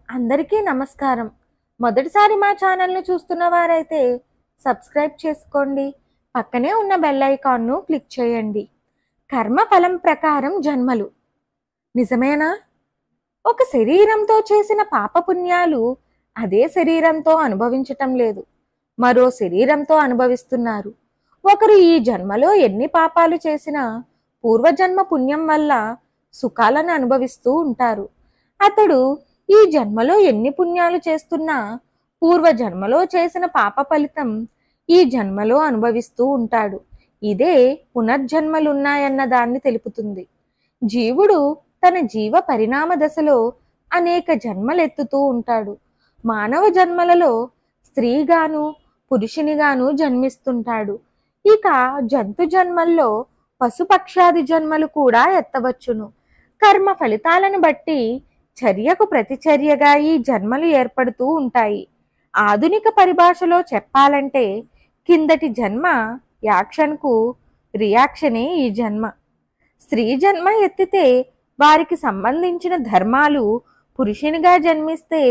అందరికీ నమస్కారం. మొదటిసారి మా ఛానల్‌ని చూస్తున్న వారైతే సబ్స్క్రైబ్ చేసుకోండి. పక్కనే ఉన్న బెల్ ఐకాన్‌ను క్లిక్ చేయండి. కర్మ ఫలం ప్రకారం జన్మలు నిజమేనా? ఒక శరీరంతో చేసిన పాపపుణ్యాలు అదే శరీరంతో అనుభవించటం లేదు. మరో శరీరంతో అనుభవిస్తున్నారు. ఒకరు ఈ జన్మలో ఎన్ని పాపాలు చేసినా పూర్వజన్మ పుణ్యం వల్ల సుఖాలను అనుభవిస్తూ ఉంటారు. అతడు ఈ జన్మలో ఎన్ని పుణ్యాలు చేస్తున్నా పూర్వజన్మలో చేసిన పాప ఫలితం ఈ జన్మలో అనుభవిస్తూ ఉంటాడు. ఇదే పునర్జన్మలున్నాయన్న దాన్ని తెలుపుతుంది. జీవుడు తన జీవ పరిణామ దశలో అనేక జన్మలెత్తుతూ ఉంటాడు. మానవ జన్మలలో స్త్రీగాను పురుషునిగాను జన్మిస్తుంటాడు. ఇక జంతు జన్మల్లో పశుపక్షాది జన్మలు కూడా ఎత్తవచ్చును. కర్మ ఫలితాలను బట్టి చర్యకు ప్రతిచర్యగా ఈ జన్మలు ఏర్పడుతూ ఉంటాయి. ఆధునిక పరిభాషలో చెప్పాలంటే కిందటి జన్మ యాక్షన్కు రియాక్షనే ఈ జన్మ. స్త్రీ జన్మ ఎత్తితే వారికి సంబంధించిన ధర్మాలు, పురుషునిగా జన్మిస్తే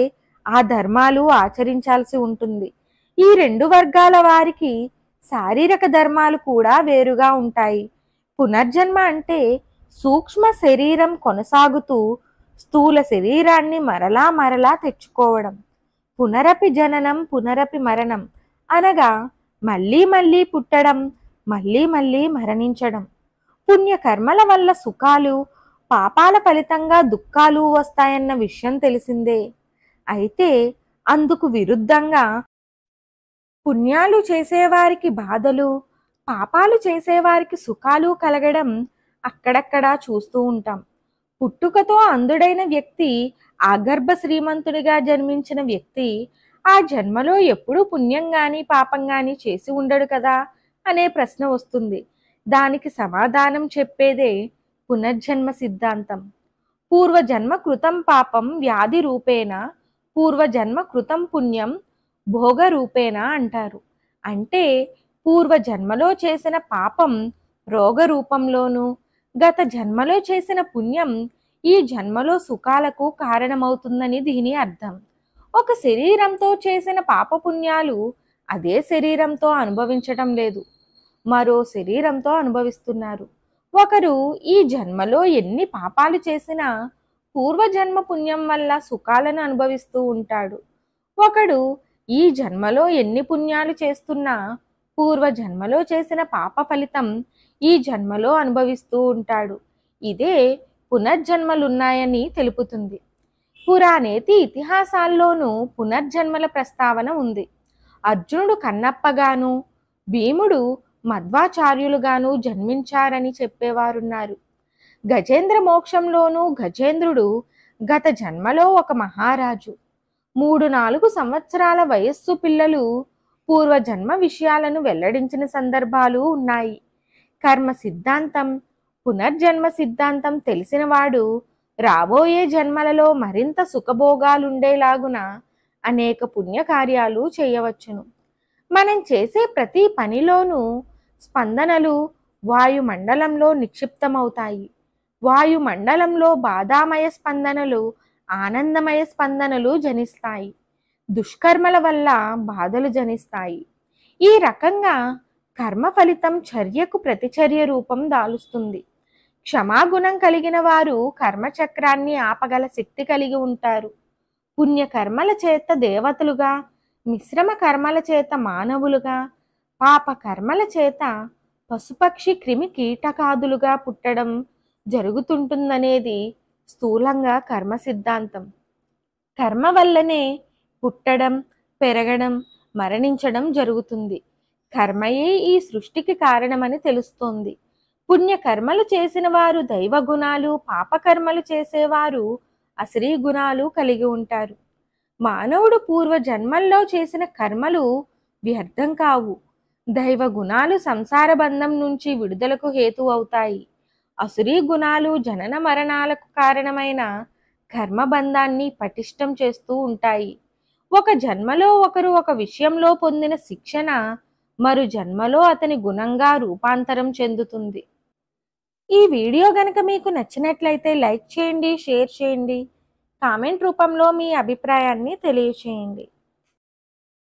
ఆ ధర్మాలు ఆచరించాల్సి ఉంటుంది. ఈ రెండు వర్గాల వారికి శారీరక ధర్మాలు కూడా వేరుగా ఉంటాయి. పునర్జన్మ అంటే సూక్ష్మ శరీరం కొనసాగుతూ స్థూల శరీరాన్ని మరలా మరలా తెచ్చుకోవడం. పునరపి జననం పునరపి మరణం అనగా మళ్ళీ మళ్ళీ పుట్టడం, మళ్ళీ మళ్ళీ మరణించడం. పుణ్యకర్మల వల్ల సుఖాలు, పాపాల ఫలితంగా దుఃఖాలు వస్తాయన్న విషయం తెలిసిందే. అయితే అందుకు విరుద్ధంగా పుణ్యాలు చేసేవారికి బాధలు, పాపాలు చేసేవారికి సుఖాలు కలగడం అక్కడక్కడా చూస్తూ ఉంటాం. పుట్టుకతో అంధుడైన వ్యక్తి, ఆగర్భ శ్రీమంతుడిగా జన్మించిన వ్యక్తి ఆ జన్మలో ఎప్పుడూ పుణ్యం గాని పాపం గాని చేసి ఉండడు కదా అనే ప్రశ్న వస్తుంది. దానికి సమాధానం చెప్పేదే పునర్జన్మ సిద్ధాంతం. పూర్వజన్మ కృతం పాపం వ్యాధి రూపేణ, పూర్వజన్మ కృతం పుణ్యం భోగ రూపేణ అంటారు. అంటే పూర్వజన్మలో చేసిన పాపం రోగ రూపంలోనూ, గత జన్మలో చేసిన పుణ్యం ఈ జన్మలో సుఖాలకు కారణమవుతుందని దీని అర్థం. ఒక శరీరంతో చేసిన పాపపుణ్యాలు అదే శరీరంతో అనుభవించటం లేదు, మరో శరీరంతో అనుభవిస్తున్నారు. ఒకరు ఈ జన్మలో ఎన్ని పాపాలు చేసినా పూర్వజన్మ పుణ్యం వల్ల సుఖాలను అనుభవిస్తూ ఉంటాడు. ఒకడు ఈ జన్మలో ఎన్ని పుణ్యాలు చేస్తున్నా పూర్వజన్మలో చేసిన పాప ఫలితం ఈ జన్మలో అనుభవిస్తూ ఉంటాడు. ఇదే పునర్జన్మలున్నాయని తెలుపుతుంది. పురాణేతి ఇతిహాసాల్లోనూ పునర్జన్మల ప్రస్తావన ఉంది. అర్జునుడు కన్నప్పగాను, భీముడు మధ్వాచార్యులుగాను జన్మించారని చెప్పేవారున్నారు. గజేంద్ర మోక్షంలోనూ గజేంద్రుడు గత జన్మలో ఒక మహారాజు. 3-4 సంవత్సరాల వయస్సు పిల్లలు పూర్వజన్మ విషయాలను వెల్లడించిన సందర్భాలు ఉన్నాయి. కర్మ సిద్ధాంతం, పునర్జన్మ సిద్ధాంతం తెలిసినవాడు రాబోయే జన్మలలో మరింత సుఖభోగాలుండేలాగున అనేక పుణ్యకార్యాలు చేయవచ్చును. మనం చేసే ప్రతి పనిలోనూ స్పందనలు వాయుమండలంలో నిక్షిప్తమవుతాయి. వాయుమండలంలో బాధామయ స్పందనలు, ఆనందమయ స్పందనలు జనిస్తాయి. దుష్కర్మల వల్ల బాధలు జనిస్తాయి. ఈ రకంగా కర్మ ఫలితం చర్యకు ప్రతిచర్య రూపం దాలుస్తుంది. క్షమాగుణం కలిగిన వారు కర్మచక్రాన్ని ఆపగల శక్తి కలిగి ఉంటారు. పుణ్యకర్మల చేత దేవతలుగా, మిశ్రమ కర్మల చేత మానవులుగా, పాప కర్మల చేత పశుపక్షి క్రిమి కీటకాదులుగా పుట్టడం జరుగుతుంటుందనేది స్థూలంగా కర్మ సిద్ధాంతం. కర్మ వల్లనే పుట్టడం, పెరగడం, మరణించడం జరుగుతుంది. కర్మయే ఈ సృష్టికి కారణమని తెలుస్తోంది. పుణ్యకర్మలు చేసిన వారు దైవ గుణాలు, పాపకర్మలు చేసేవారు అశ్రీ గుణాలు కలిగి ఉంటారు. మానవుడు పూర్వ జన్మల్లో చేసిన కర్మలు వ్యర్థం కావు. దైవ గుణాలు సంసార బంధం నుంచి విడుదలకు హేతు అవుతాయి. అసురీ గుణాలు జనన మరణాలకు కారణమైన కర్మబంధాన్ని పటిష్టం చేస్తూ ఉంటాయి. ఒక జన్మలో ఒకరు ఒక విషయంలో పొందిన శిక్షణ మరు జన్మలో అతని గుణంగా రూపాంతరం చెందుతుంది. ఈ వీడియో గనక మీకు నచ్చినట్లయితే లైక్ చేయండి, షేర్ చేయండి. కామెంట్ రూపంలో మీ అభిప్రాయాన్ని తెలియచేయండి.